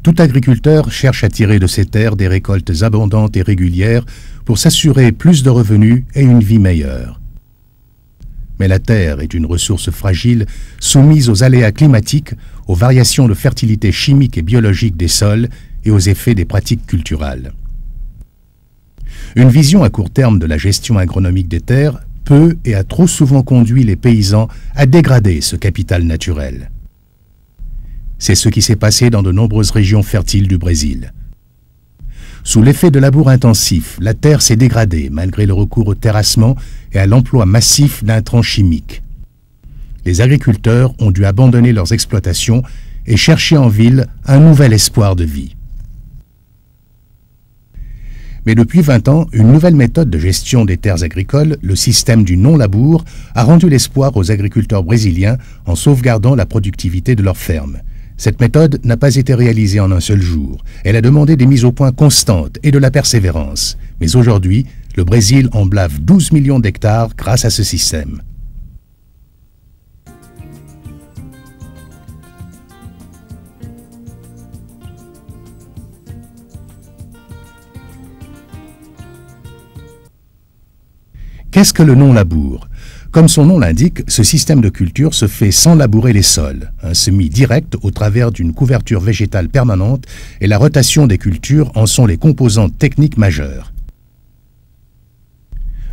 Tout agriculteur cherche à tirer de ses terres des récoltes abondantes et régulières pour s'assurer plus de revenus et une vie meilleure. Mais la terre est une ressource fragile, soumise aux aléas climatiques, aux variations de fertilité chimique et biologique des sols et aux effets des pratiques culturales. Une vision à court terme de la gestion agronomique des terres peut et a trop souvent conduit les paysans à dégrader ce capital naturel. C'est ce qui s'est passé dans de nombreuses régions fertiles du Brésil. Sous l'effet de labour intensif, la terre s'est dégradée malgré le recours au terrassement et à l'emploi massif d'intrants chimiques. Les agriculteurs ont dû abandonner leurs exploitations et chercher en ville un nouvel espoir de vie. Mais depuis 20 ans, une nouvelle méthode de gestion des terres agricoles, le système du non-labour, a rendu l'espoir aux agriculteurs brésiliens en sauvegardant la productivité de leurs fermes. Cette méthode n'a pas été réalisée en un seul jour. Elle a demandé des mises au point constantes et de la persévérance. Mais aujourd'hui, le Brésil emblave 12 millions d'hectares grâce à ce système. Qu'est-ce que le non-labour? Comme son nom l'indique, ce système de culture se fait sans labourer les sols. Un semis direct au travers d'une couverture végétale permanente et la rotation des cultures en sont les composantes techniques majeures.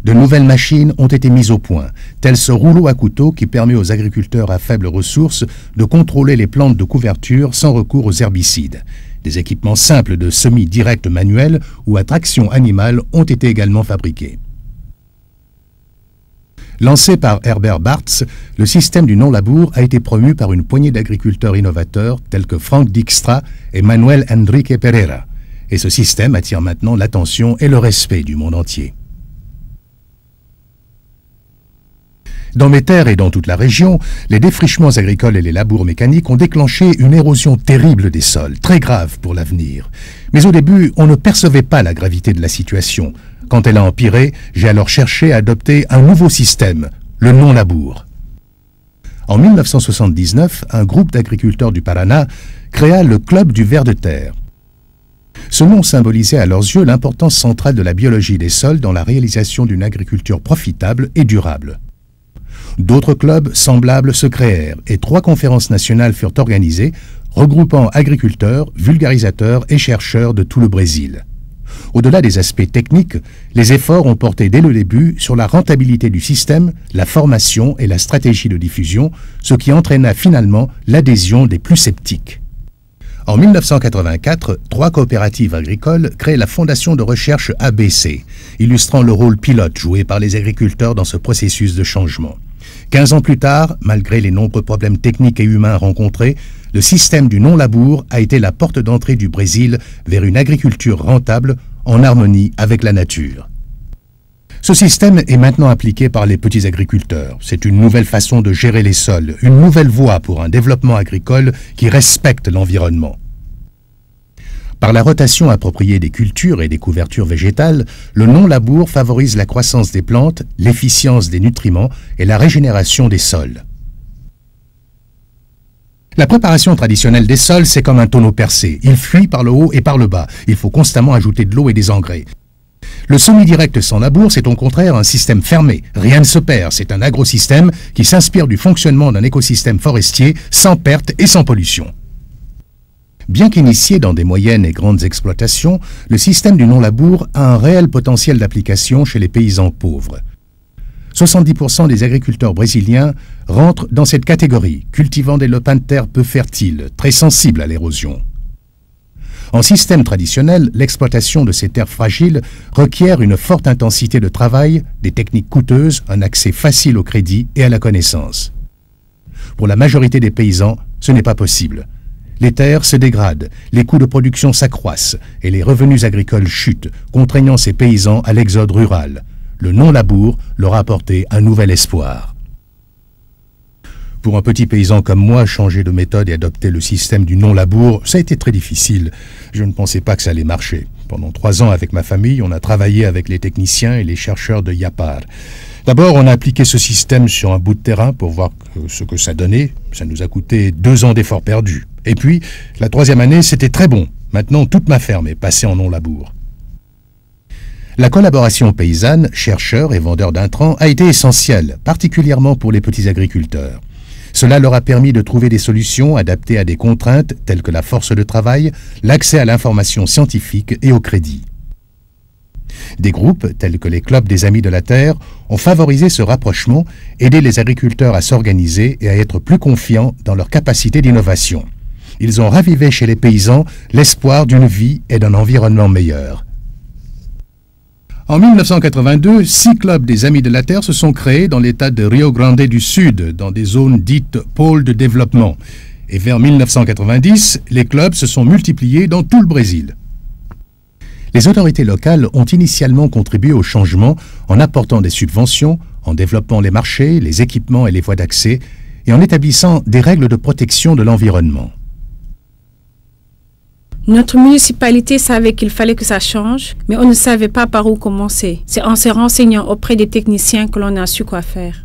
De nouvelles machines ont été mises au point, tel ce rouleau à couteau qui permet aux agriculteurs à faibles ressources de contrôler les plantes de couverture sans recours aux herbicides. Des équipements simples de semis direct manuels ou à traction animale ont été également fabriqués. Lancé par Herbert Bartz, le système du non-labour a été promu par une poignée d'agriculteurs innovateurs tels que Frank Dijkstra et Manuel Henrique Pereira. Et ce système attire maintenant l'attention et le respect du monde entier. Dans mes terres et dans toute la région, les défrichements agricoles et les labours mécaniques ont déclenché une érosion terrible des sols, très grave pour l'avenir. Mais au début, on ne percevait pas la gravité de la situation. Quand elle a empiré, j'ai alors cherché à adopter un nouveau système, le non-labour. En 1979, un groupe d'agriculteurs du Paraná créa le Club du ver de terre. Ce nom symbolisait à leurs yeux l'importance centrale de la biologie des sols dans la réalisation d'une agriculture profitable et durable. D'autres clubs semblables se créèrent et 3 conférences nationales furent organisées, regroupant agriculteurs, vulgarisateurs et chercheurs de tout le Brésil. Au-delà des aspects techniques, les efforts ont porté dès le début sur la rentabilité du système, la formation et la stratégie de diffusion, ce qui entraîna finalement l'adhésion des plus sceptiques. En 1984, 3 coopératives agricoles créent la Fondation de recherche ABC, illustrant le rôle pilote joué par les agriculteurs dans ce processus de changement. 15 ans plus tard, malgré les nombreux problèmes techniques et humains rencontrés, le système du non-labour a été la porte d'entrée du Brésil vers une agriculture rentable en harmonie avec la nature. Ce système est maintenant appliqué par les petits agriculteurs. C'est une nouvelle façon de gérer les sols, une nouvelle voie pour un développement agricole qui respecte l'environnement. Par la rotation appropriée des cultures et des couvertures végétales, le non-labour favorise la croissance des plantes, l'efficience des nutriments et la régénération des sols. La préparation traditionnelle des sols, c'est comme un tonneau percé. Il fuit par le haut et par le bas. Il faut constamment ajouter de l'eau et des engrais. Le semi-direct sans labour, c'est au contraire un système fermé. Rien ne se perd. C'est un agrosystème qui s'inspire du fonctionnement d'un écosystème forestier sans perte et sans pollution. Bien qu'initié dans des moyennes et grandes exploitations, le système du non-labour a un réel potentiel d'application chez les paysans pauvres. 70% des agriculteurs brésiliens rentrent dans cette catégorie, cultivant des lopins de terre peu fertiles, très sensibles à l'érosion. En système traditionnel, l'exploitation de ces terres fragiles requiert une forte intensité de travail, des techniques coûteuses, un accès facile au crédit et à la connaissance. Pour la majorité des paysans, ce n'est pas possible. Les terres se dégradent, les coûts de production s'accroissent et les revenus agricoles chutent, contraignant ces paysans à l'exode rural. Le non-labour leur a apporté un nouvel espoir. Pour un petit paysan comme moi, changer de méthode et adopter le système du non-labour, ça a été très difficile. Je ne pensais pas que ça allait marcher. Pendant 3 ans, avec ma famille, on a travaillé avec les techniciens et les chercheurs de Yapar. D'abord, on a appliqué ce système sur un bout de terrain pour voir ce que ça donnait. Ça nous a coûté 2 ans d'efforts perdus. Et puis, la troisième année, c'était très bon. Maintenant, toute ma ferme est passée en non-labour. La collaboration paysanne, chercheurs et vendeurs d'intrants a été essentielle, particulièrement pour les petits agriculteurs. Cela leur a permis de trouver des solutions adaptées à des contraintes telles que la force de travail, l'accès à l'information scientifique et au crédit. Des groupes, tels que les clubs des Amis de la Terre, ont favorisé ce rapprochement, aidé les agriculteurs à s'organiser et à être plus confiants dans leur capacité d'innovation. Ils ont ravivé chez les paysans l'espoir d'une vie et d'un environnement meilleur. En 1982, 6 clubs des Amis de la Terre se sont créés dans l'état de Rio Grande du Sud, dans des zones dites pôles de développement. Et vers 1990, les clubs se sont multipliés dans tout le Brésil. Les autorités locales ont initialement contribué au changement en apportant des subventions, en développant les marchés, les équipements et les voies d'accès, et en établissant des règles de protection de l'environnement. Notre municipalité savait qu'il fallait que ça change, mais on ne savait pas par où commencer. C'est en se renseignant auprès des techniciens que l'on a su quoi faire.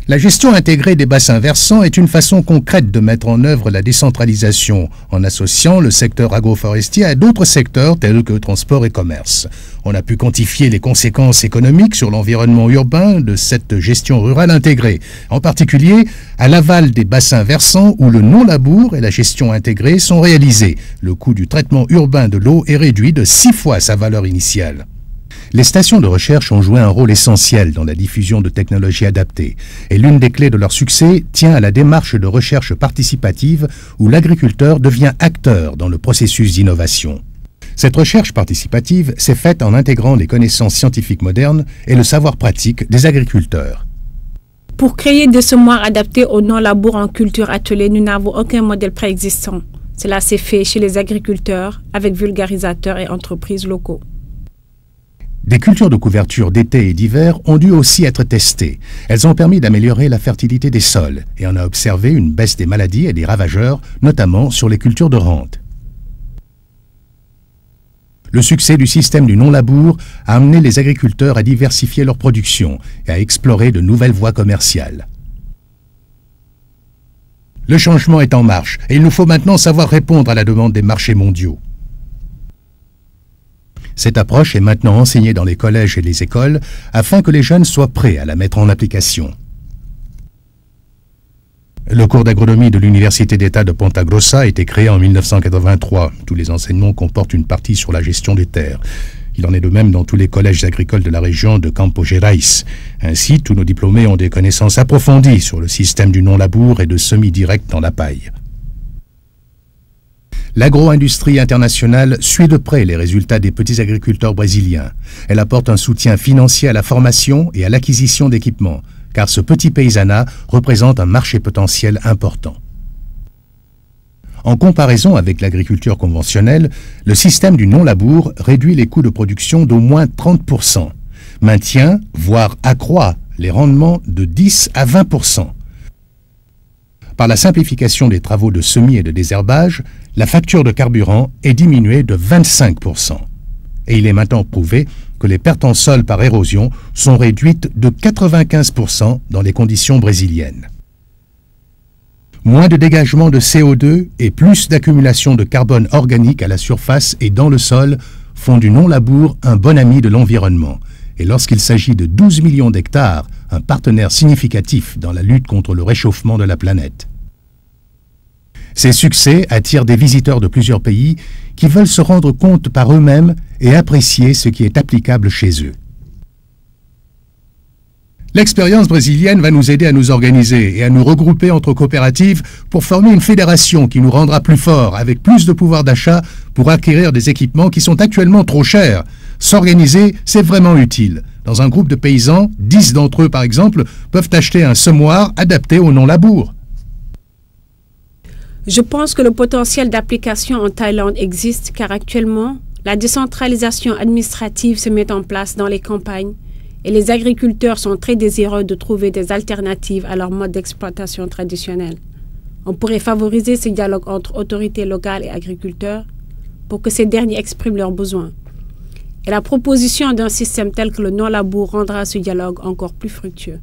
La gestion intégrée des bassins versants est une façon concrète de mettre en œuvre la décentralisation, en associant le secteur agroforestier à d'autres secteurs tels que transport et commerce. On a pu quantifier les conséquences économiques sur l'environnement urbain de cette gestion rurale intégrée, en particulier à l'aval des bassins versants où le non-labour et la gestion intégrée sont réalisés. Le coût du traitement urbain de l'eau est réduit de 6 fois sa valeur initiale. Les stations de recherche ont joué un rôle essentiel dans la diffusion de technologies adaptées, et l'une des clés de leur succès tient à la démarche de recherche participative où l'agriculteur devient acteur dans le processus d'innovation. Cette recherche participative s'est faite en intégrant les connaissances scientifiques modernes et le savoir pratique des agriculteurs. Pour créer des semoirs adaptés au non-labour en culture atelier, nous n'avons aucun modèle préexistant. Cela s'est fait chez les agriculteurs, avec vulgarisateurs et entreprises locaux. Des cultures de couverture d'été et d'hiver ont dû aussi être testées. Elles ont permis d'améliorer la fertilité des sols et on a observé une baisse des maladies et des ravageurs, notamment sur les cultures de rente. Le succès du système du non-labour a amené les agriculteurs à diversifier leur production et à explorer de nouvelles voies commerciales. Le changement est en marche et il nous faut maintenant savoir répondre à la demande des marchés mondiaux. Cette approche est maintenant enseignée dans les collèges et les écoles afin que les jeunes soient prêts à la mettre en application. Le cours d'agronomie de l'Université d'État de Ponta Grossa a été créé en 1983. Tous les enseignements comportent une partie sur la gestion des terres. Il en est de même dans tous les collèges agricoles de la région de Campo Gerais. Ainsi, tous nos diplômés ont des connaissances approfondies sur le système du non-labour et de semis directs dans la paille. L'agro-industrie internationale suit de près les résultats des petits agriculteurs brésiliens. Elle apporte un soutien financier à la formation et à l'acquisition d'équipements, car ce petit paysanat représente un marché potentiel important. En comparaison avec l'agriculture conventionnelle, le système du non-labour réduit les coûts de production d'au moins 30%, maintient, voire accroît les rendements de 10 à 20%. Par la simplification des travaux de semis et de désherbage, la facture de carburant est diminuée de 25%. Et il est maintenant prouvé que les pertes en sol par érosion sont réduites de 95% dans les conditions brésiliennes. Moins de dégagement de CO2 et plus d'accumulation de carbone organique à la surface et dans le sol font du non-labour un bon ami de l'environnement. Et lorsqu'il s'agit de 12 millions d'hectares, un partenaire significatif dans la lutte contre le réchauffement de la planète. Ces succès attirent des visiteurs de plusieurs pays qui veulent se rendre compte par eux-mêmes et apprécier ce qui est applicable chez eux. L'expérience brésilienne va nous aider à nous organiser et à nous regrouper entre coopératives pour former une fédération qui nous rendra plus forts, avec plus de pouvoir d'achat pour acquérir des équipements qui sont actuellement trop chers. S'organiser, c'est vraiment utile. Dans un groupe de paysans, 10 d'entre eux par exemple, peuvent acheter un semoir adapté au non-labour. Je pense que le potentiel d'application en Thaïlande existe car actuellement, la décentralisation administrative se met en place dans les campagnes et les agriculteurs sont très désireux de trouver des alternatives à leur mode d'exploitation traditionnel. On pourrait favoriser ce dialogue entre autorités locales et agriculteurs pour que ces derniers expriment leurs besoins. Et la proposition d'un système tel que le non-labour rendra ce dialogue encore plus fructueux.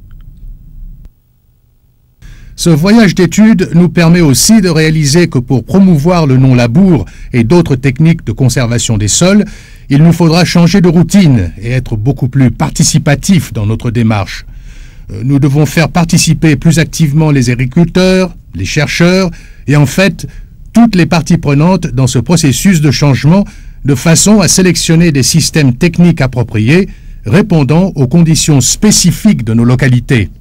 Ce voyage d'études nous permet aussi de réaliser que pour promouvoir le non-labour et d'autres techniques de conservation des sols, il nous faudra changer de routine et être beaucoup plus participatifs dans notre démarche. Nous devons faire participer plus activement les agriculteurs, les chercheurs et en fait toutes les parties prenantes dans ce processus de changement de façon à sélectionner des systèmes techniques appropriés répondant aux conditions spécifiques de nos localités.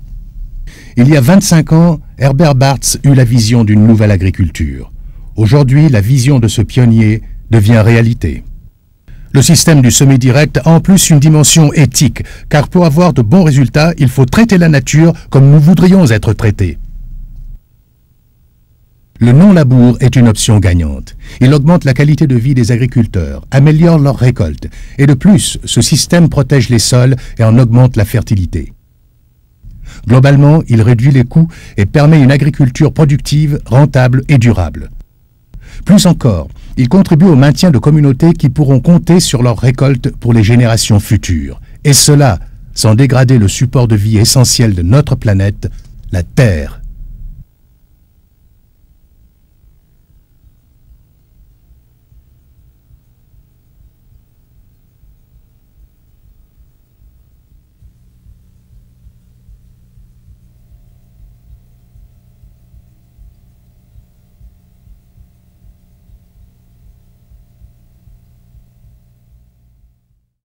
Il y a 25 ans, Herbert Bartz eut la vision d'une nouvelle agriculture. Aujourd'hui, la vision de ce pionnier devient réalité. Le système du semis direct a en plus une dimension éthique, car pour avoir de bons résultats, il faut traiter la nature comme nous voudrions être traités. Le non-labour est une option gagnante. Il augmente la qualité de vie des agriculteurs, améliore leur récolte, et de plus, ce système protège les sols et en augmente la fertilité. Globalement, il réduit les coûts et permet une agriculture productive, rentable et durable. Plus encore, il contribue au maintien de communautés qui pourront compter sur leurs récoltes pour les générations futures. Et cela, sans dégrader le support de vie essentiel de notre planète, la Terre.